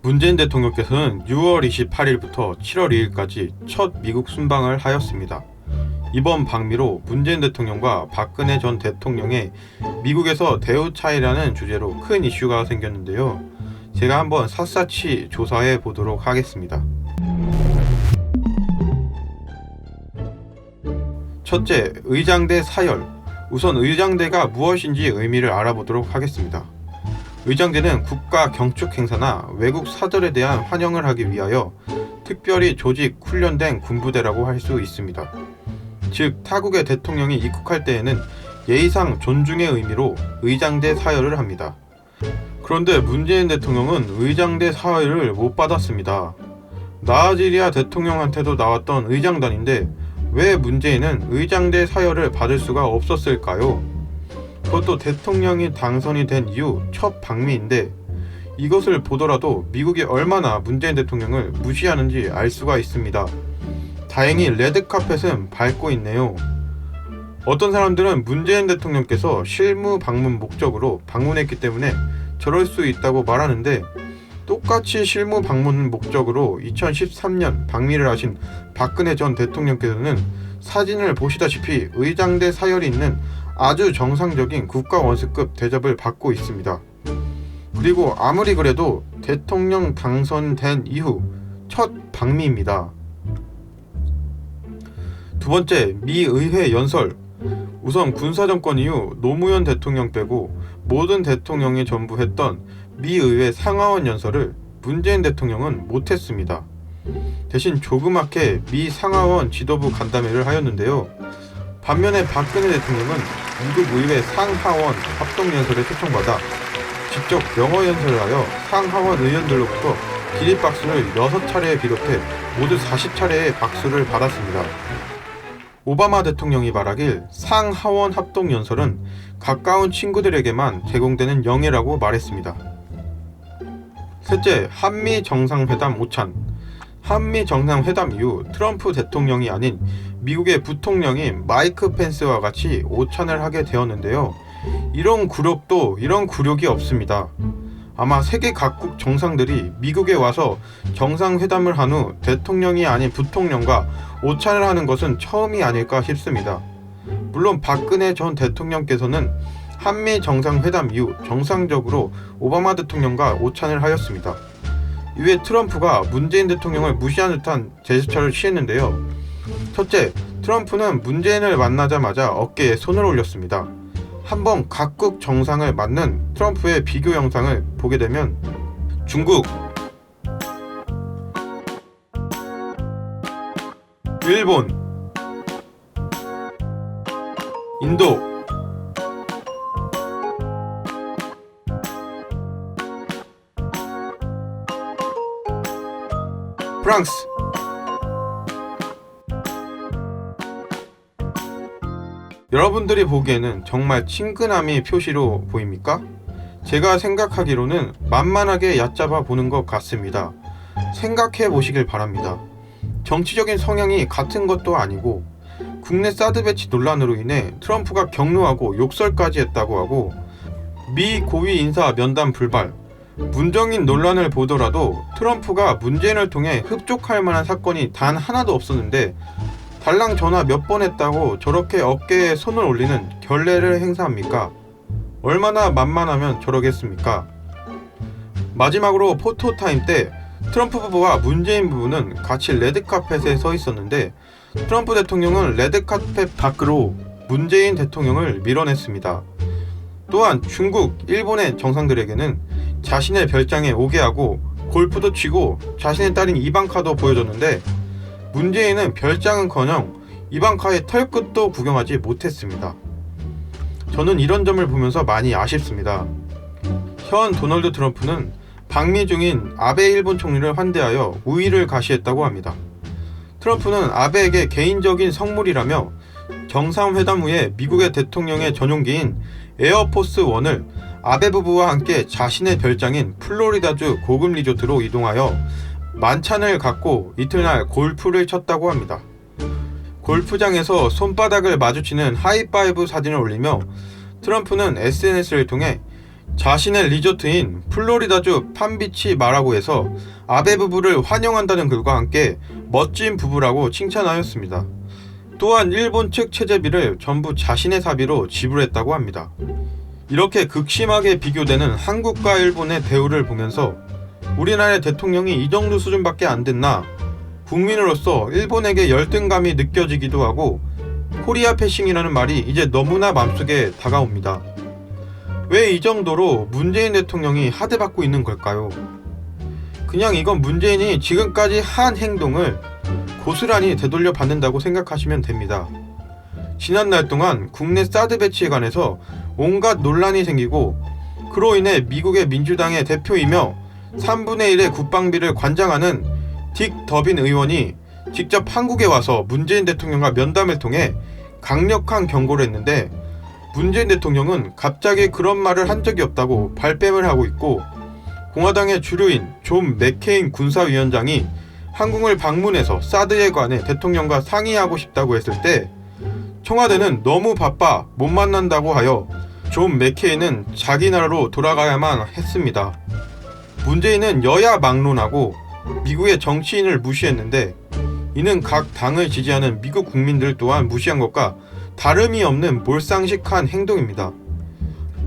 문재인 대통령께서는 6월 28일부터 7월 2일까지 첫 미국 순방을 하였습니다. 이번 방미로 문재인 대통령과 박근혜 전 대통령의 미국에서 대우 차이라는 주제로 큰 이슈가 생겼는데요. 제가 한번 샅샅이 조사해 보도록 하겠습니다. 첫째, 의장대 사열. 우선 의장대가 무엇인지 의미를 알아보도록 하겠습니다. 의장대는 국가 경축 행사나 외국 사절에 대한 환영을 하기 위하여 특별히 조직 훈련된 군부대라고 할 수 있습니다. 즉, 타국의 대통령이 입국할 때에는 예의상 존중의 의미로 의장대 사열을 합니다. 그런데 문재인 대통령은 의장대 사열을 못 받았습니다. 나아지리아 대통령한테도 나왔던 의장단인데 왜 문재인은 의장대 사열을 받을 수가 없었을까요? 그것도 대통령이 당선이 된 이후 첫 방미인데 이것을 보더라도 미국이 얼마나 문재인 대통령을 무시하는지 알 수가 있습니다. 다행히 레드카펫은 밟고 있네요. 어떤 사람들은 문재인 대통령께서 실무 방문 목적으로 방문했기 때문에 저럴 수 있다고 말하는데, 똑같이 실무 방문 목적으로 2013년 방미를 하신 박근혜 전 대통령께서는 사진을 보시다시피 의장대 사열이 있는 아주 정상적인 국가원수급 대접을 받고 있습니다. 그리고 아무리 그래도 대통령 당선된 이후 첫 방미입니다. 두 번째, 미 의회 연설. 우선 군사정권 이후 노무현 대통령 빼고 모든 대통령이 전부 했던 미 의회 상하원 연설을 문재인 대통령은 못했습니다. 대신 조그맣게 미 상하원 지도부 간담회를 하였는데요. 반면에 박근혜 대통령은 미국 의회 상하원 합동연설에 초청받아 직접 영어 연설을 하여 상하원 의원들로부터 기립박수를 6차례에 비롯해 모두 40차례의 박수를 받았습니다. 오바마 대통령이 말하길 상하원 합동연설은 가까운 친구들에게만 제공되는 영예라고 말했습니다. 셋째, 한미 정상회담 오찬. 한미 정상회담 이후 트럼프 대통령이 아닌 미국의 부통령인 마이크 펜스와 같이 오찬을 하게 되었는데요. 이런 굴욕이 없습니다. 아마 세계 각국 정상들이 미국에 와서 정상회담을 한 후 대통령이 아닌 부통령과 오찬을 하는 것은 처음이 아닐까 싶습니다. 물론 박근혜 전 대통령께서는 한미 정상회담 이후 정상적으로 오바마 대통령과 오찬을 하였습니다. 이후에 트럼프가 문재인 대통령을 무시한 듯한 제스처를 취했는데요. 첫째, 트럼프는 문재인을 만나자마자 어깨에 손을 올렸습니다. 한번 각국 정상을 맞는 트럼프의 비교 영상을 보게 되면 중국, 일본, 인도, 프랑스, 여러분들이 보기에는 정말 친근함이 표시로 보입니까? 제가 생각하기로는 만만하게 얕잡아 보는 것 같습니다. 생각해 보시길 바랍니다. 정치적인 성향이 같은 것도 아니고 국내 사드 배치 논란으로 인해 트럼프가 격노하고 욕설까지 했다고 하고 미 고위 인사 면담 불발, 문정인 논란을 보더라도 트럼프가 문재인을 통해 흡족할 만한 사건이 단 하나도 없었는데 달랑 전화 몇 번 했다고 저렇게 어깨에 손을 올리는 결례를 행사합니까? 얼마나 만만하면 저러겠습니까? 마지막으로 포토타임 때 트럼프 부부와 문재인 부부는 같이 레드카펫에 서 있었는데 트럼프 대통령은 레드카펫 밖으로 문재인 대통령을 밀어냈습니다. 또한 중국, 일본의 정상들에게는 자신의 별장에 오게 하고 골프도 치고 자신의 딸인 이방카도 보여줬는데 문재인은 별장은커녕 이방카의 털끝도 구경하지 못했습니다. 저는 이런 점을 보면서 많이 아쉽습니다. 현 도널드 트럼프는 방미 중인 아베 일본 총리를 환대하여 우위를 가시했다고 합니다. 트럼프는 아베에게 개인적인 선물이라며 정상회담 후에 미국의 대통령의 전용기인 에어포스 1을 아베 부부와 함께 자신의 별장인 플로리다주 고급 리조트로 이동하여 만찬을 갖고 이튿날 골프를 쳤다고 합니다. 골프장에서 손바닥을 마주치는 하이파이브 사진을 올리며 트럼프는 SNS를 통해 자신의 리조트인 플로리다주 팜비치 마라고에서 아베 부부를 환영한다는 글과 함께 멋진 부부라고 칭찬하였습니다. 또한 일본 측 체재비를 전부 자신의 사비로 지불했다고 합니다. 이렇게 극심하게 비교되는 한국과 일본의 대우를 보면서 우리나라의 대통령이 이 정도 수준밖에 안 됐나, 국민으로서 일본에게 열등감이 느껴지기도 하고 코리아 패싱이라는 말이 이제 너무나 맘속에 다가옵니다. 왜 이 정도로 문재인 대통령이 하대받고 있는 걸까요? 그냥 이건 문재인이 지금까지 한 행동을 고스란히 되돌려 받는다고 생각하시면 됩니다. 지난날 동안 국내 사드 배치에 관해서 온갖 논란이 생기고 그로 인해 미국의 민주당의 대표이며 3분의 1의 국방비를 관장하는 딕 더빈 의원이 직접 한국에 와서 문재인 대통령과 면담을 통해 강력한 경고를 했는데, 문재인 대통령은 갑자기 그런 말을 한 적이 없다고 발뺌을 하고 있고, 공화당의 주류인 존 맥케인 군사위원장이 한국을 방문해서 사드에 관해 대통령과 상의하고 싶다고 했을 때 청와대는 너무 바빠 못 만난다고 하여 존 맥케인은 자기 나라로 돌아가야만 했습니다. 문재인은 여야 막론하고 미국의 정치인을 무시했는데, 이는 각 당을 지지하는 미국 국민들 또한 무시한 것과 다름이 없는 몰상식한 행동입니다.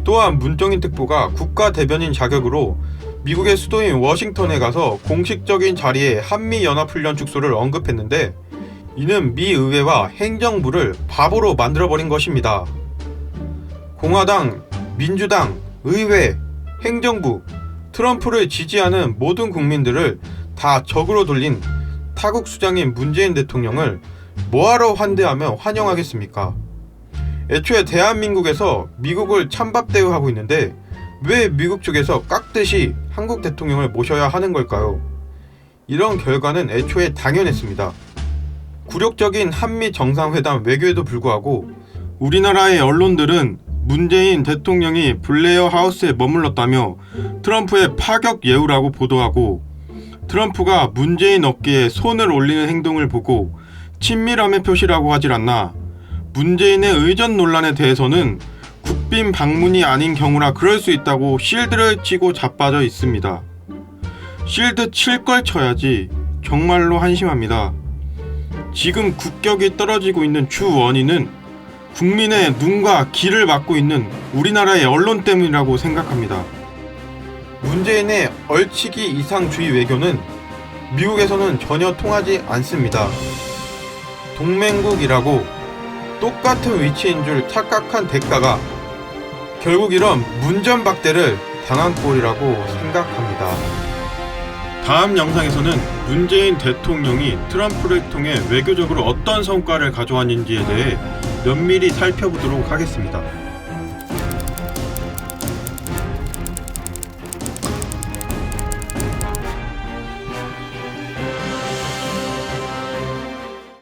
또한 문정인 특보가 국가대변인 자격으로 미국의 수도인 워싱턴에 가서 공식적인 자리에 한미연합훈련 축소를 언급했는데, 이는 미 의회와 행정부를 바보로 만들어버린 것입니다. 공화당, 민주당, 의회, 행정부, 트럼프를 지지하는 모든 국민들을 다 적으로 돌린 타국 수장인 문재인 대통령을 뭐하러 환대하며 환영하겠습니까? 애초에 대한민국에서 미국을 찬밥 대우하고 있는데 왜 미국 쪽에서 깍듯이 한국 대통령을 모셔야 하는 걸까요? 이런 결과는 애초에 당연했습니다. 굴욕적인 한미 정상회담 외교에도 불구하고 우리나라의 언론들은 문재인 대통령이 블레어 하우스에 머물렀다며 트럼프의 파격 예우라고 보도하고, 트럼프가 문재인 어깨에 손을 올리는 행동을 보고 친밀함의 표시라고 하질 않나, 문재인의 의전 논란에 대해서는 국빈 방문이 아닌 경우라 그럴 수 있다고 실드를 치고 자빠져 있습니다. 실드 칠 걸 쳐야지. 정말로 한심합니다. 지금 국격이 떨어지고 있는 주 원인은 국민의 눈과 귀를 막고 있는 우리나라의 언론 때문이라고 생각합니다. 문재인의 얼치기 이상주의 외교는 미국에서는 전혀 통하지 않습니다. 동맹국이라고 똑같은 위치인 줄 착각한 대가가 결국 이런 문전박대를 당한 꼴이라고 생각합니다. 다음 영상에서는 문재인 대통령이 트럼프를 통해 외교적으로 어떤 성과를 가져왔는지에 대해 면밀히 살펴보도록 하겠습니다.